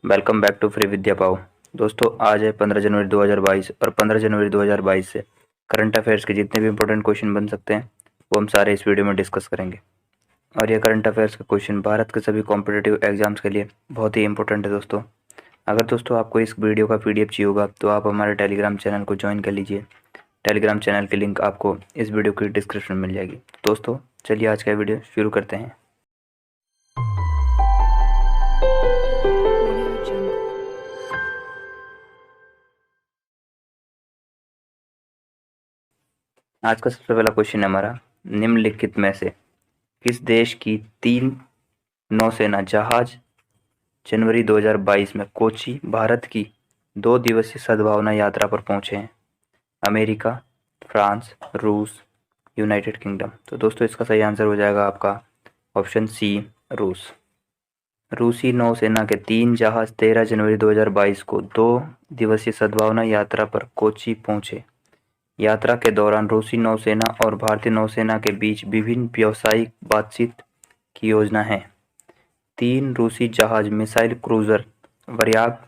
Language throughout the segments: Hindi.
वेलकम बैक टू फ्री विद्या पाओ। दोस्तों आज है 15 जनवरी 2022 और 15 जनवरी 2022 से करंट अफेयर्स के जितने भी इंपॉर्टेंट क्वेश्चन बन सकते हैं वो हम सारे इस वीडियो में डिस्कस करेंगे। और ये करंट अफेयर्स का क्वेश्चन भारत के सभी कॉम्पिटिटिव एग्जाम्स के लिए बहुत ही इंपॉर्टेंट है दोस्तों। अगर दोस्तों आपको इस वीडियो का PDF चाहिए होगा तो आप हमारे टेलीग्राम चैनल को ज्वाइन कर लीजिए। टेलीग्राम चैनल की लिंक आपको इस वीडियो की डिस्क्रिप्शन में मिल जाएगी। दोस्तों चलिए आज का वीडियो शुरू करते हैं। आज का सबसे पहला क्वेश्चन है हमारा, निम्नलिखित में से किस देश की 3 नौसेना जहाज जनवरी 2022 में कोची भारत की 2 दिवसीय सद्भावना यात्रा पर पहुंचे हैं? अमेरिका, फ्रांस, रूस, यूनाइटेड किंगडम। तो दोस्तों इसका सही आंसर हो जाएगा आपका ऑप्शन सी, रूस। रूसी नौसेना के 3 जहाज 13 जनवरी 2022 को 2 दिवसीय सद्भावना यात्रा पर कोची पहुंचे। यात्रा के दौरान रूसी नौसेना और भारतीय नौसेना के बीच विभिन्न व्यावसायिक बातचीत की योजना है। 3 रूसी जहाज मिसाइल क्रूजर वरयाग,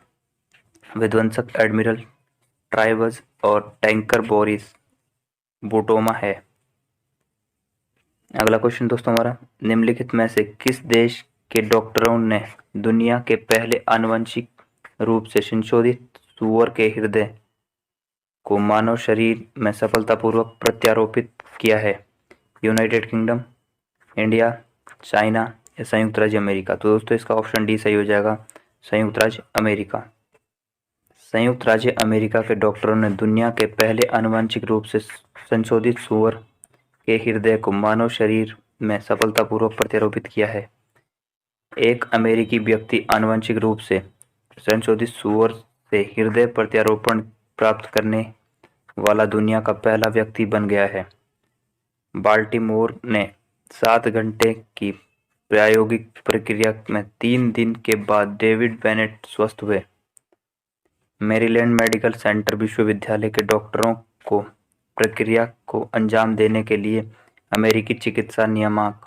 विध्वंसक एडमिरल ट्राइबज और टैंकर बोरिस बुटोमा है। अगला क्वेश्चन दोस्तों हमारा, निम्नलिखित में से किस देश के डॉक्टरों ने दुनिया के पहले आनुवंशिक रूप से संशोधित सूअर के हृदय को मानव शरीर में सफलतापूर्वक प्रत्यारोपित किया है? यूनाइटेड किंगडम, इंडिया, चाइना या संयुक्त राज्य अमेरिका। तो दोस्तों इसका ऑप्शन डी सही हो जाएगा, संयुक्त राज्य अमेरिका। संयुक्त राज्य अमेरिका के डॉक्टरों ने दुनिया के पहले आनुवंशिक रूप से संशोधित सूअर के हृदय को मानव शरीर में सफलतापूर्वक प्रत्यारोपित किया है। एक अमेरिकी व्यक्ति आनुवंशिक रूप से संशोधित सूअर से हृदय प्रत्यारोपण प्राप्त करने वाला दुनिया का पहला व्यक्ति बन गया है। बाल्टीमोर ने 7 घंटे की प्रायोगिक प्रक्रिया में 3 दिन के बाद डेविड बेनेट स्वस्थ हुए। मैरीलैंड मेडिकल सेंटर विश्वविद्यालय के डॉक्टरों को प्रक्रिया को अंजाम देने के लिए अमेरिकी चिकित्सा नियामक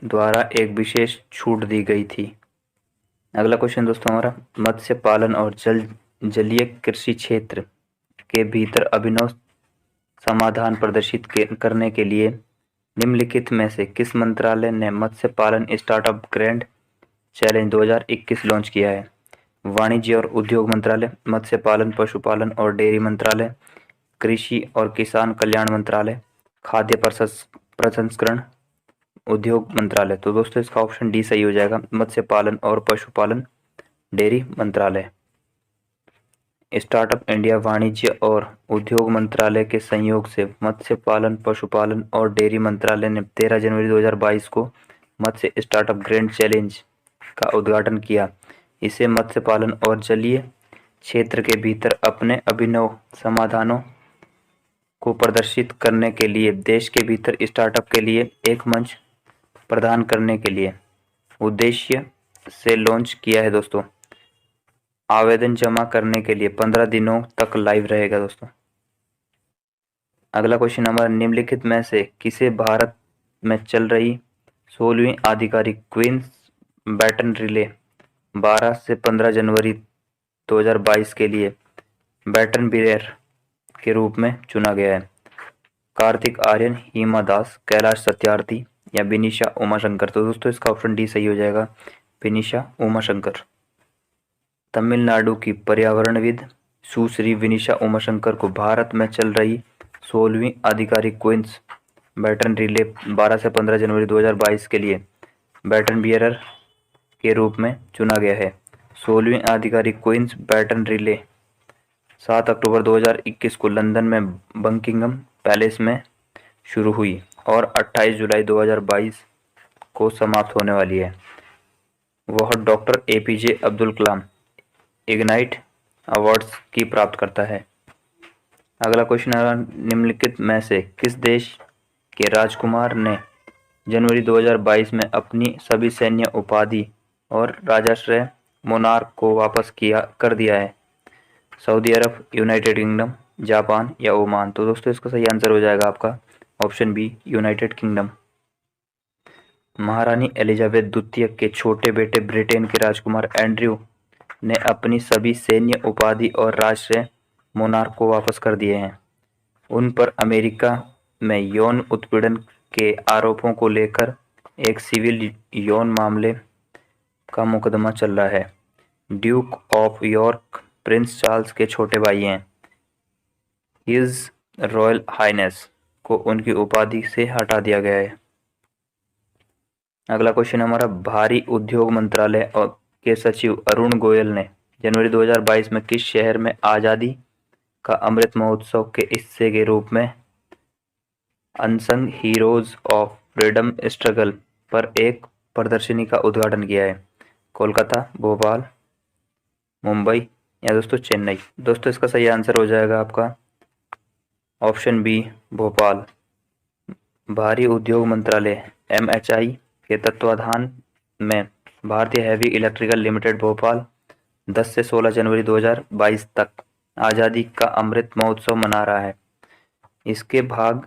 द्वारा एक विशेष छूट दी गई थी। अगला क्वेश्चन दोस्तों हमारा, मत्स्य पालन और जलीय कृषि क्षेत्र के भीतर अभिनव समाधान प्रदर्शित करने के लिए निम्नलिखित में से किस मंत्रालय ने मत्स्य पालन स्टार्टअप ग्रैंड चैलेंज 2021 लॉन्च किया है? वाणिज्य और उद्योग मंत्रालय, मत्स्य पालन पशुपालन और डेयरी मंत्रालय, कृषि और किसान कल्याण मंत्रालय, खाद्य प्रसंस्करण उद्योग मंत्रालय। तो दोस्तों इसका ऑप्शन डी सही हो जाएगा, मत्स्य पालन और पशुपालन डेयरी मंत्रालय। स्टार्टअप इंडिया वाणिज्य और उद्योग मंत्रालय के संयोग से मत्स्य पालन पशुपालन और डेयरी मंत्रालय ने 13 जनवरी 2022 को मत्स्य स्टार्टअप ग्रैंड चैलेंज का उद्घाटन किया। इसे मत्स्य पालन और जलीय क्षेत्र के भीतर अपने अभिनव समाधानों को प्रदर्शित करने के लिए देश के भीतर स्टार्टअप के लिए एक मंच प्रदान करने के लिए उद्देश्य से लॉन्च किया है दोस्तों। आवेदन जमा करने के लिए 15 दिनों तक लाइव रहेगा दोस्तों। अगला क्वेश्चन हमारा, निम्नलिखित में से किसे भारत में चल रही 16वीं आधिकारिक क्वींस बैटन रिले 12 से 15 जनवरी 2022 के लिए बैटन बियर के रूप में चुना गया है? कार्तिक आर्यन, हिमा दास, कैलाश सत्यार्थी या विनीशा उमाशंकर। तो दोस्तों इसका ऑप्शन डी सही हो जाएगा, विनीशा उमाशंकर। तमिलनाडु की पर्यावरणविद सुश्री विनीशा उमाशंकर को भारत में चल रही 16वीं आधिकारिक क्वींस बैटन रिले 12 से 15 जनवरी 2022 के लिए बैटन बियरर के रूप में चुना गया है। 16वीं आधिकारिक क्वींस बैटन रिले 7 अक्टूबर 2021 को लंदन में बकिंगम पैलेस में शुरू हुई और 28 जुलाई 2022 को समाप्त होने वाली है। वह doctor APJ Abdul Kalam ignite awards की प्राप्त करता है। अगला क्वेश्चन है, निम्नलिखित में से किस देश के राजकुमार ने जनवरी 2022 में अपनी सभी सैन्य उपाधि और राजाश्रय मोनार्क को वापस कर दिया है? सऊदी अरब, यूनाइटेड किंगडम, जापान या ओमान। तो दोस्तों इसका सही आंसर हो जाएगा आपका ऑप्शन बी, यूनाइटेड किंगडम। महारानी एलिजाबेथ द्वितीय के छोटे बेटे ब्रिटेन के राजकुमार एंड्रयू ने अपनी सभी सैन्य उपाधि और राष्ट्रीय मोनार्क को वापस कर दिए हैं। उन पर अमेरिका में यौन उत्पीड़न के आरोपों को लेकर एक सिविल यौन मामले का मुकदमा चल रहा है। Duke of York Prince Charles के छोटे भाई हैं। हिज रॉयल हाइनेस को उनकी उपाधि से हटा दिया गया है। अगला क्वेश्चन हमारा, भारी उद्योग मंत्रालय के सचिव अरुण गोयल ने जनवरी 2022 में किस शहर में आजादी का अमृत महोत्सव के हिस्से के रूप में unsung heroes of freedom struggle पर एक प्रदर्शनी का उद्घाटन किया है? कोलकाता, भोपाल, मुंबई या दोस्तों चेन्नई? दोस्तों इसका सही आंसर हो जाएगा आपका ऑप्शन बी, भोपाल। भारी उद्योग मंत्रालय MHI के तत्वाधान में भारतीय हैवी इलेक्ट्रिकल लिमिटेड भोपाल 10 से 16 जनवरी 2022 तक आज़ादी का अमृत महोत्सव मना रहा है। इसके भाग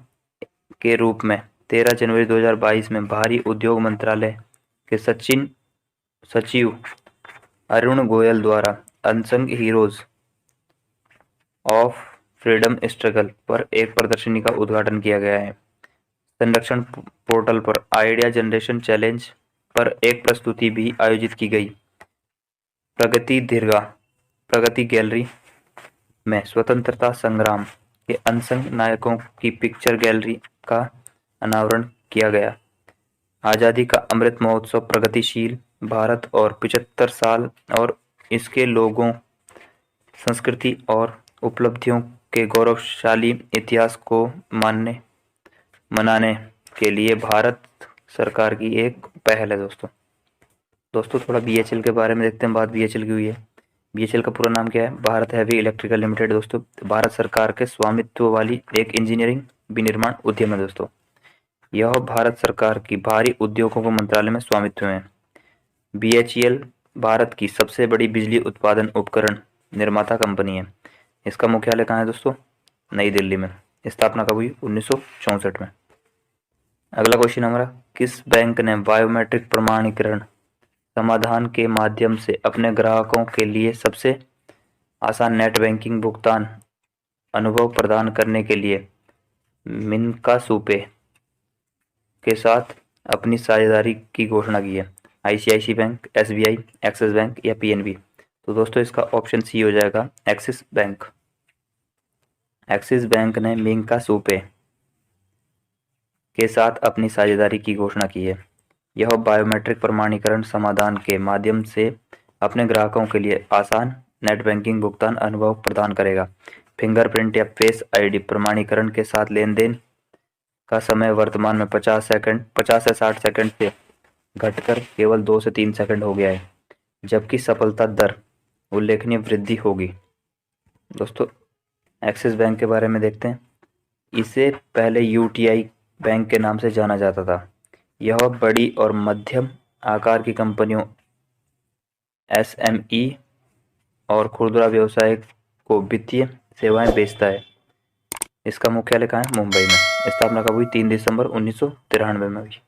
के रूप में 13 जनवरी 2022 में भारी उद्योग मंत्रालय के सचिव अरुण गोयल द्वारा unsung heroes of freedom struggle पर एक प्रदर्शनी का उद्घाटन किया गया है। संरक्षण पोर्टल पर आइडिया जनरेशन चैलेंज पर एक प्रस्तुति भी आयोजित की गई। प्रगति गैलरी में स्वतंत्रता संग्राम के अनसंग नायकों की पिक्चर गैलरी का अनावरण किया गया। आज़ादी का अमृत महोत्सव प्रगतिशील भारत और 75 साल और इसके लोगों, संस्कृति और उपलब्धियों के गौरवशाली इतिहास को मनाने के लिए भारत सरकार की एक पहल है। दोस्तों थोड़ा BHEL के बारे में देखते हैं। बात BHEL की हुई है। BHEL का पूरा नाम क्या है? Bharat heavy electrical limited. दोस्तों भारत सरकार के स्वामित्व वाली एक इंजीनियरिंग विनिर्माण उद्यम है। दोस्तों यह भारत सरकार की भारी उद्योगों को मंत्रालय में स्वामित्व में है। BHEL भारत की सबसे बड़ी बिजली उत्पादन उपकरण निर्माता कंपनी है। इसका मुख्यालय कहाँ है दोस्तों? नई दिल्ली में। स्थापना कब हुई? 1964 में। अगला क्वेश्चन हमारा, किस बैंक ने बायोमेट्रिक प्रमाणीकरण समाधान के माध्यम से अपने ग्राहकों के लिए सबसे आसान नेट बैंकिंग भुगतान अनुभव प्रदान करने के लिए मिनका सूपे के साथ अपनी साझेदारी की घोषणा की है? ICICI bank, SBI, axis bank या PNB? तो दोस्तों इसका ऑप्शन सी हो जाएगा एक्सिस बैंक। एक्सिस बैंक ने मिनका सूपे के साथ अपनी साझेदारी की घोषणा की है। यह बायोमेट्रिक प्रमाणीकरण समाधान के माध्यम से अपने ग्राहकों के लिए आसान नेट बैंकिंग भुगतान अनुभव प्रदान करेगा। फिंगरप्रिंट या फेस ID प्रमाणीकरण के साथ लेन देन का समय वर्तमान में 50 से 60 सेकंड से घटकर केवल 2 से 3 सेकंड हो गया है, जबकि सफलता दर उल्लेखनीय वृद्धि होगी। दोस्तों एक्सिस बैंक के बारे में देखते हैं। इसे पहले UTI बैंक के नाम से जाना जाता था। यह बड़ी और मध्यम आकार की कंपनियों, SME और खुदरा व्यवसाय को वित्तीय सेवाएं बेचता है। इसका मुख्यालय कहाँ है? मुंबई में। स्थापना कब हुई? 3 दिसंबर 1993 में हुई।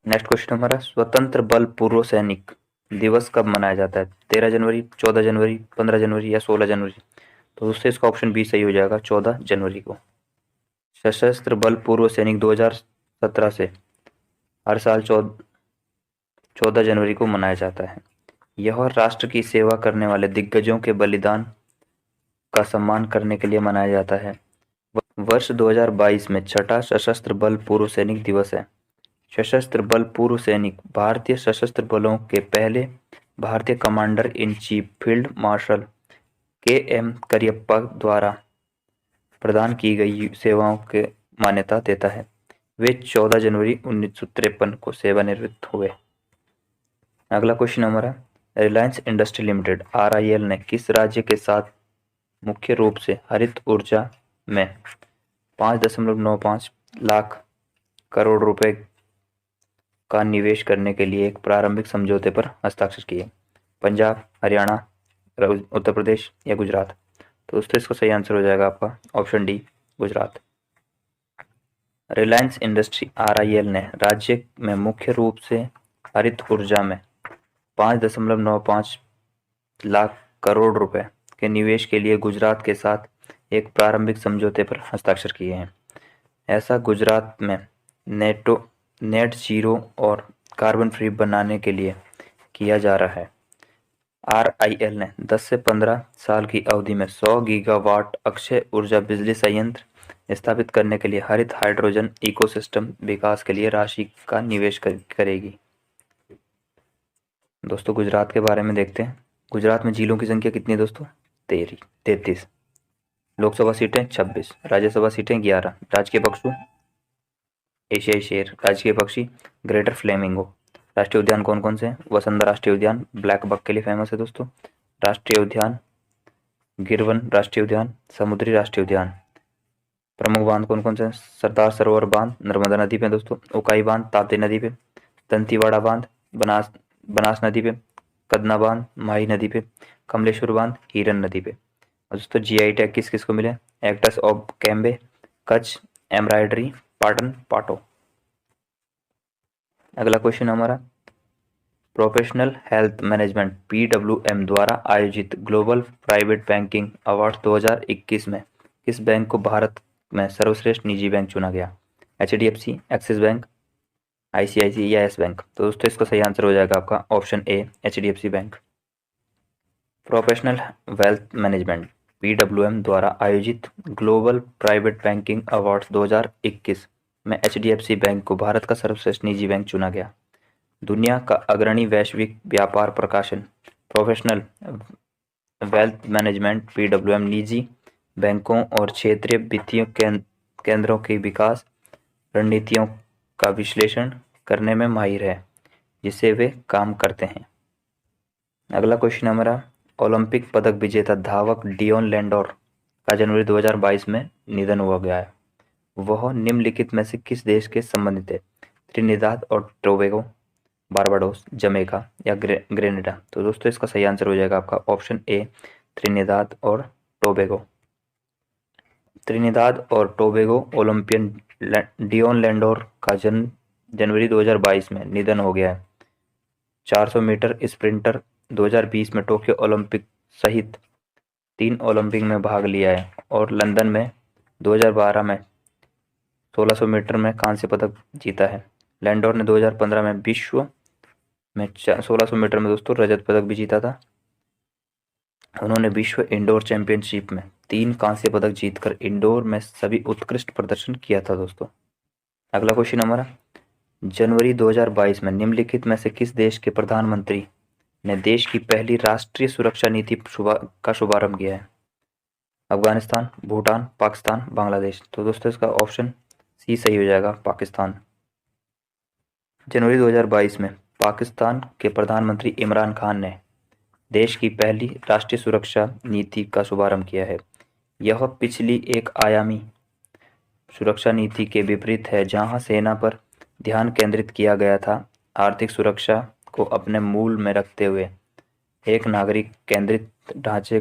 नेक्स्ट क्वेश्चन हमारा, स्वतंत्र बल पूर्व सैनिक दिवस कब मनाया जाता है? 13 जनवरी, 14 जनवरी, 15 जनवरी या 16 जनवरी? तो उससे इसका ऑप्शन बी सही हो जाएगा, 14 जनवरी को। सशस्त्र बल पूर्व सैनिक 2017 से हर साल 14 जनवरी को मनाया जाता है। यह राष्ट्र की सेवा करने वाले दिग्गजों के बलिदान का सम्मान करने के लिए मनाया जाता है। वर्ष 2022 में छठा सशस्त्र बल पूर्व सैनिक दिवस है। सशस्त्र बल पूर्व सैनिक भारतीय सशस्त्र बलों के पहले भारतीय commander in chief field marshal KM Cariappa द्वारा प्रदान की गई सेवाओं के मान्यता देता है। वे 14 जनवरी 1953 को सेवानिवृत्त हुए। अगला क्वेश्चन हमारा, रिलायंस इंडस्ट्री लिमिटेड RIL ने किस राज्य के साथ मुख्य रूप से हरित ऊर्जा में 5.95 लाख करोड़ रुपए का निवेश करने के लिए एक प्रारंभिक समझौते पर हस्ताक्षर किए? पंजाब, हरियाणा, उत्तर प्रदेश या गुजरात? तो दोस्तों इसका सही आंसर हो जाएगा आपका option D, Gujarat. Reliance industry RIL ने राज्य में मुख्य रूप से हरित ऊर्जा में 5.95 लाख करोड़ रुपए के निवेश के लिए गुजरात के साथ एक प्रारंभिक समझौते पर हस्ताक्षर किए हैं। ऐसा गुजरात में नेट जीरो और कार्बन फ्री बनाने के लिए किया जा रहा है। RIL ने 10 से 15 साल की अवधि में 100 गीगावाट अक्षय ऊर्जा बिजली संयंत्र स्थापित करने के लिए हरित हाइड्रोजन इकोसिस्टम विकास के लिए राशि का निवेश करेगी। दोस्तों गुजरात के बारे में देखते हैं। गुजरात में झीलों की संख्या कितनी है दोस्तों? 33। लोकसभा सीटें 26, राज्यसभा सीटें 11। राजकीय पशु एशियाई शेर। राजकीय पक्षी ग्रेटर फ्लेमिंगो। राष्ट्रीय उद्यान कौन कौन से हैं? वसंदा राष्ट्रीय उद्यान ब्लैक बक के लिए फेमस है दोस्तों। राष्ट्रीय उद्यान गिरवन राष्ट्रीय उद्यान, समुद्री राष्ट्रीय उद्यान। प्रमुख बांध कौन कौन से हैं? सरदार सरोवर बांध नर्मदा नदी पे दोस्तों, उकाई बांध ताप्ती नदी पे, दंतीवाड़ा बांध बनास नदी पे, कदना बांध माही नदी पे, कमलेश्वर बांध हिरन नदी पे। और दोस्तों GI टैग किस किस को मिले? Acts of Cambay, Kutch, embroidery, Patan, पाटो। अगला क्वेश्चन हमारा, प्रोफेशनल हेल्थ मैनेजमेंट PWM द्वारा आयोजित ग्लोबल प्राइवेट बैंकिंग अवार्ड 2021 में किस बैंक को भारत में सर्वश्रेष्ठ निजी बैंक चुना गया? HDFC, एक्सिस बैंक, ICICI या येस बैंक? तो दोस्तों इसका सही आंसर हो जाएगा आपका option A HDFC bank. Professional wealth management PWM द्वारा आयोजित ग्लोबल प्राइवेट बैंकिंग अवार्ड 2021 में HDFC बैंक को भारत का सर्वश्रेष्ठ निजी बैंक चुना गया। दुनिया का अग्रणी वैश्विक व्यापार प्रकाशन प्रोफेशनल वेल्थ मैनेजमेंट PWM निजी बैंकों और क्षेत्रीय वित्तीय केंद्रों के विकास रणनीतियों का विश्लेषण करने में माहिर है, जिससे वे काम करते हैं। अगला क्वेश्चन हमारा, ओलंपिक पदक विजेता धावक डियोन लेंडोर का जनवरी 2022 में निधन हुआ गया है। वह निम्नलिखित में से किस देश के संबंधित है? त्रिनिदाद और टोबैगो, बारबाडोस, जमैका या ग्रेनेडा? तो दोस्तों इसका सही आंसर हो जाएगा आपका ऑप्शन ए त्रिनिदाद और टोबैगो। त्रिनिदाद और टोबैगो ओलंपियन डियोन लेंडोर का जन्म जनवरी 2022 में निधन हो गया है। 400 मीटर स्प्रिंटर 2020 में टोक्यो ओलंपिक सहित 3 ओलंपिक में भाग लिया है और लंदन में 2012 में 1600 मीटर में कांस्य पदक जीता है। लेंडोर ने 2015 में विश्व में 1600 मीटर में दोस्तों रजत पदक भी जीता था। उन्होंने विश्व इंडोर चैंपियनशिप में 3 कांस्य पदक जीतकर इंडोर में सभी उत्कृष्ट प्रदर्शन किया था दोस्तों। अगला क्वेश्चन हमारा, जनवरी 2022 में निम्नलिखित में से किस देश के प्रधानमंत्री ने देश की पहली राष्ट्रीय सुरक्षा नीति का शुभारंभ किया है? अफगानिस्तान, भूटान, पाकिस्तान, बांग्लादेश? तो दोस्तों इसका ऑप्शन सी सही हो जाएगा, पाकिस्तान। जनवरी 2022 में पाकिस्तान के प्रधानमंत्री इमरान खान ने देश की पहली राष्ट्रीय सुरक्षा नीति का शुभारंभ किया है। यह पिछली एक आयामी सुरक्षा नीति के विपरीत है, जहां सेना पर ध्यान केंद्रित किया गया था। आर्थिक सुरक्षा को अपने मूल में रखते हुए एक नागरिक केंद्रित ढांचे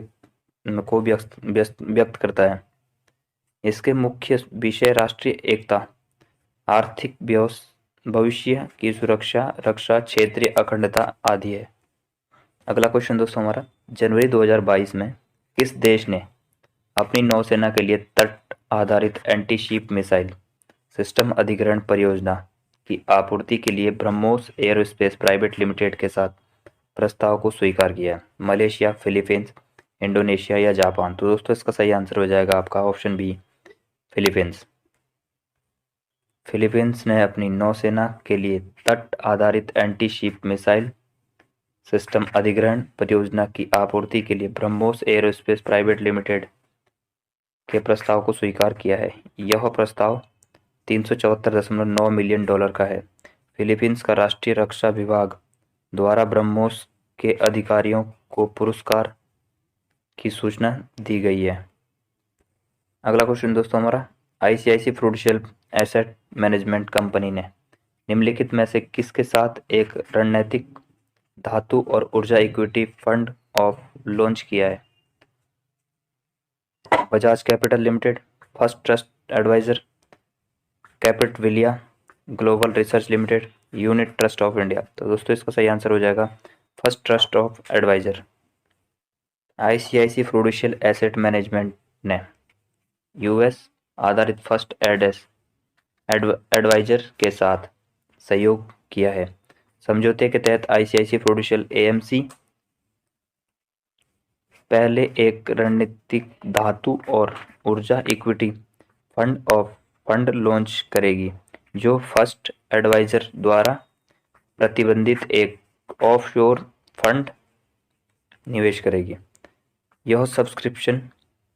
को व्यक्त करता है। इसके मुख्य विषय राष्ट्रीय एकता, आर्थिक भविष्य की सुरक्षा, रक्षा, क्षेत्रीय अखंडता आदि है। अगला क्वेश्चन दोस्तों हमारा, जनवरी 2022 में किस देश ने अपनी नौसेना के लिए तट आधारित एंटी शिप मिसाइल सिस्टम अधिग्रहण परियोजना की आपूर्ति के लिए ब्रह्मोस एयरोस्पेस प्राइवेट लिमिटेड के साथ प्रस्ताव को स्वीकार किया है? मलेशिया, फिलीपींस, इंडोनेशिया या जापान? तो दोस्तों इसका सही आंसर हो जाएगा आपका ऑप्शन बी फिलीपींस। फिलीपींस ने अपनी नौसेना के लिए तट आधारित एंटी शिप मिसाइल सिस्टम अधिग्रहण परियोजना की आपूर्ति के लिए ब्रह्मोस एयरोस्पेस प्राइवेट लिमिटेड के प्रस्ताव को स्वीकार किया है। यह प्रस्ताव $374.9 मिलियन का है। फिलीपींस का राष्ट्रीय रक्षा विभाग द्वारा ब्रह्मोस के अधिकारियों को पुरस्कार की सूचना दी गई है। अगला क्वेश्चन दोस्तों हमारा, ICICI prudential asset management company ने निम्नलिखित में से किसके साथ एक रणनीतिक धातु और ऊर्जा इक्विटी फंड ऑफ लॉन्च किया है? Bajaj Capital Limited, First Trust Advisor, कैपिटविलिया Global Research Limited, Unit Trust of India. तो दोस्तों इसका सही आंसर हो जाएगा First Trust of Advisor. ICIC prudential asset Management ने यूएस आधारित फर्स्ट एडवाइजर के साथ सहयोग किया है। समझौते के तहत आईसीआईसी प्रूडेंशियल एएमसी पहले एक रणनीतिक धातु और ऊर्जा इक्विटी फंड लॉन्च करेगी, जो फर्स्ट एडवाइजर द्वारा प्रतिबंधित एक ऑफशोर फंड निवेश करेगी। यह सब्सक्रिप्शन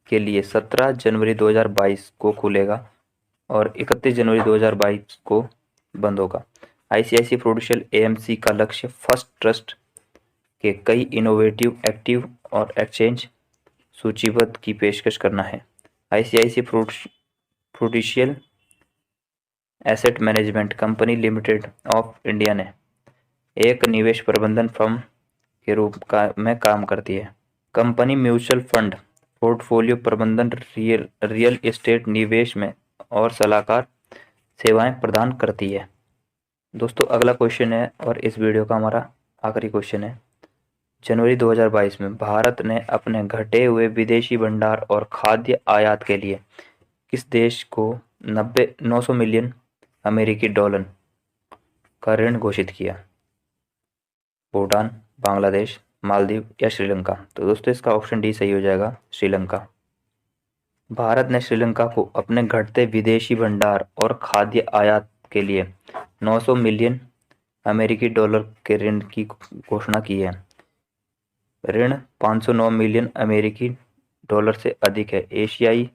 के लिए 17 जनवरी 2022 को खुलेगा और 31 जनवरी 2022 को बंद होगा। आईसीआईसी प्रूडेंशियल एएमसी का लक्ष्य फर्स्ट ट्रस्ट के कई इनोवेटिव एक्टिव और एक्सचेंज सूचीबद्ध की पेशकश करना है। ICICI prudential asset management company limited of India ने एक निवेश प्रबंधन फर्म के रूप में काम करती है। कंपनी म्यूचुअल फंड, पोर्टफोलियो प्रबंधन, रियल एस्टेट निवेश में और सलाहकार सेवाएं प्रदान करती है। दोस्तों अगला क्वेश्चन है और इस वीडियो का हमारा आखिरी क्वेश्चन है। जनवरी 2022 में भारत ने अपने घटे हुए विदेशी भंडार और खाद्य आयात के लिए किस देश को 900 मिलियन अमेरिकी डॉलर का ऋण घोषित किया? भूटान, बांग्लादेश, मालदीव या श्रीलंका? तो दोस्तों इसका ऑप्शन डी सही हो जाएगा, श्रीलंका। भारत ने श्रीलंका को अपने घटते विदेशी भंडार और खाद्य आयात के लिए 900 मिलियन अमेरिकी डॉलर के ऋण की घोषणा की है। ऋण 509 मिलियन अमेरिकी डॉलर से अधिक है। एशियाई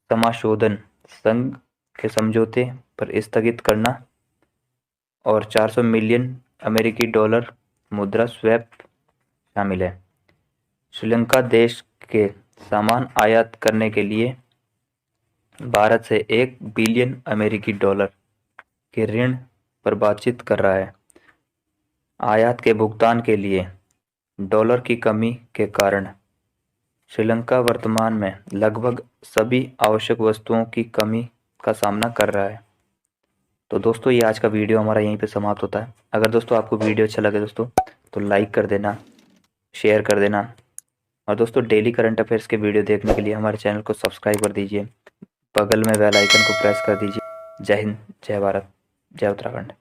समाशोधन संघ के समझौते पर स्थगित करना और 400 मिलियन अमेरिकी डॉलर मुद्रा स्वैप शामिल है। श्रीलंका देश के सामान आयात करने के लिए भारत से 1 बिलियन अमेरिकी डॉलर के ऋण पर बातचीत कर रहा है। आयात के भुगतान के लिए डॉलर की कमी के कारण श्रीलंका वर्तमान में लगभग सभी आवश्यक वस्तुओं की कमी का सामना कर रहा है। तो दोस्तों ये आज का वीडियो हमारा यहीं पे समाप्त होता है। अगर दोस्तों आपको वीडियो अच्छा लगे दोस्तों तो लाइक कर देना, शेयर कर देना और दोस्तों डेली करंट अफेयर्स के वीडियो देखने के लिए हमारे चैनल को सब्सक्राइब कर दीजिए। बगल में बेल आइकन को प्रेस कर दीजिए। जय हिंद, जय भारत, जय उत्तराखंड।